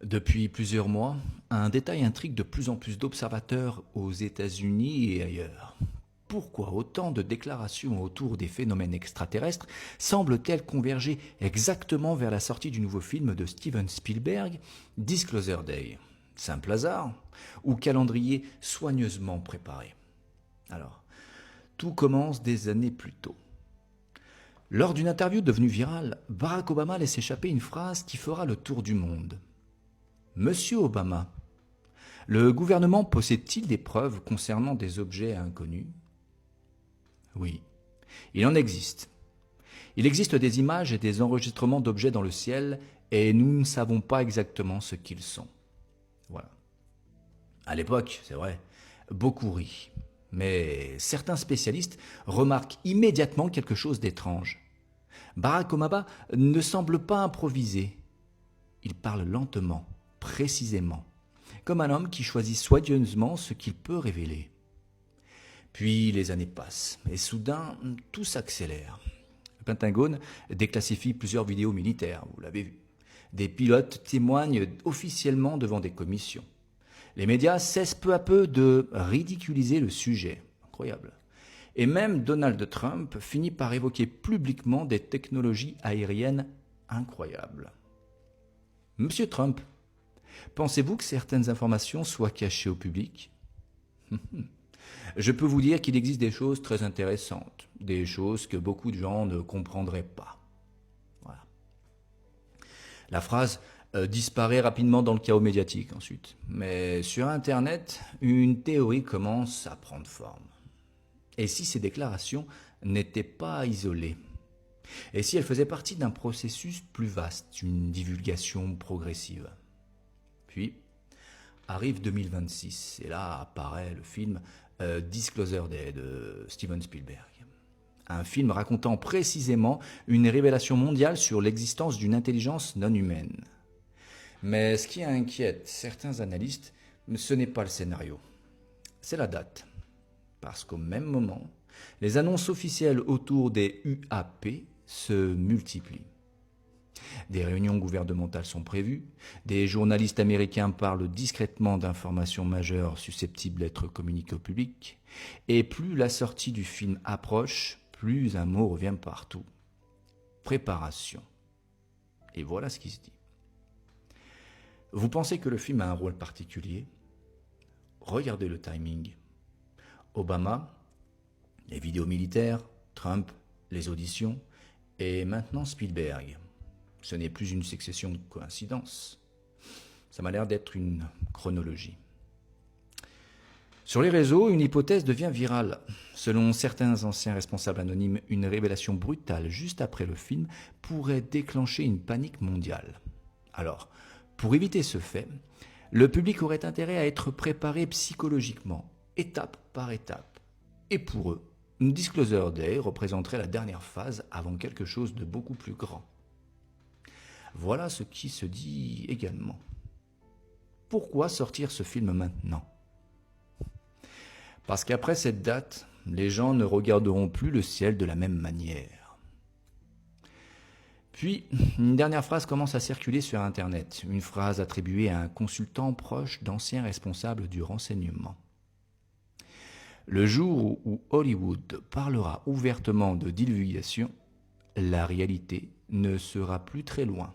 Depuis plusieurs mois, un détail intrigue de plus en plus d'observateurs aux États-Unis et ailleurs. Pourquoi autant de déclarations autour des phénomènes extraterrestres semblent-elles converger exactement vers la sortie du nouveau film de Steven Spielberg, Disclosure Day? Simple hasard ou calendrier soigneusement préparé? Alors, tout commence des années plus tôt. Lors d'une interview devenue virale, Barack Obama laisse échapper une phrase qui fera le tour du monde. Monsieur Obama, le gouvernement possède-t-il des preuves concernant des objets inconnus? Oui, il en existe. Il existe des images et des enregistrements d'objets dans le ciel et nous ne savons pas exactement ce qu'ils sont. Voilà. À l'époque, c'est vrai, beaucoup rient. Mais certains spécialistes remarquent immédiatement quelque chose d'étrange. Barack Obama ne semble pas improviser. Il parle lentement, précisément, comme un homme qui choisit soigneusement ce qu'il peut révéler. Puis les années passent, et soudain, tout s'accélère. Le Pentagone déclassifie plusieurs vidéos militaires, vous l'avez vu. Des pilotes témoignent officiellement devant des commissions. Les médias cessent peu à peu de ridiculiser le sujet. Incroyable. Et même Donald Trump finit par évoquer publiquement des technologies aériennes incroyables. Monsieur Trump, pensez-vous que certaines informations soient cachées au public? Je peux vous dire qu'il existe des choses très intéressantes, des choses que beaucoup de gens ne comprendraient pas. Voilà. La phrase disparaît rapidement dans le chaos médiatique ensuite. Mais sur Internet, une théorie commence à prendre forme. Et si ces déclarations n'étaient pas isolées? Et si elles faisaient partie d'un processus plus vaste, une divulgation progressive? Puis arrive 2026, et là apparaît le film Disclosure Day de Steven Spielberg. Un film racontant précisément une révélation mondiale sur l'existence d'une intelligence non humaine. Mais ce qui inquiète certains analystes, ce n'est pas le scénario, c'est la date. Parce qu'au même moment, les annonces officielles autour des UAP se multiplient. Des réunions gouvernementales sont prévues, des journalistes américains parlent discrètement d'informations majeures susceptibles d'être communiquées au public, et plus la sortie du film approche, plus un mot revient partout. Préparation. Et voilà ce qui se dit. Vous pensez que le film a un rôle particulier? Regardez le timing. Obama, les vidéos militaires, Trump, les auditions, et maintenant Spielberg. Ce n'est plus une succession de coïncidences. Ça m'a l'air d'être une chronologie. Sur les réseaux, une hypothèse devient virale. Selon certains anciens responsables anonymes, une révélation brutale juste après le film pourrait déclencher une panique mondiale. Alors, pour éviter ce fait, le public aurait intérêt à être préparé psychologiquement, étape par étape. Et pour eux, une Disclosure Day représenterait la dernière phase avant quelque chose de beaucoup plus grand. Voilà ce qui se dit également. Pourquoi sortir ce film maintenant? Parce qu'après cette date, les gens ne regarderont plus le ciel de la même manière. Puis, une dernière phrase commence à circuler sur Internet, une phrase attribuée à un consultant proche d'anciens responsables du renseignement. Le jour où Hollywood parlera ouvertement de divulgation, la réalité ne sera plus très loin.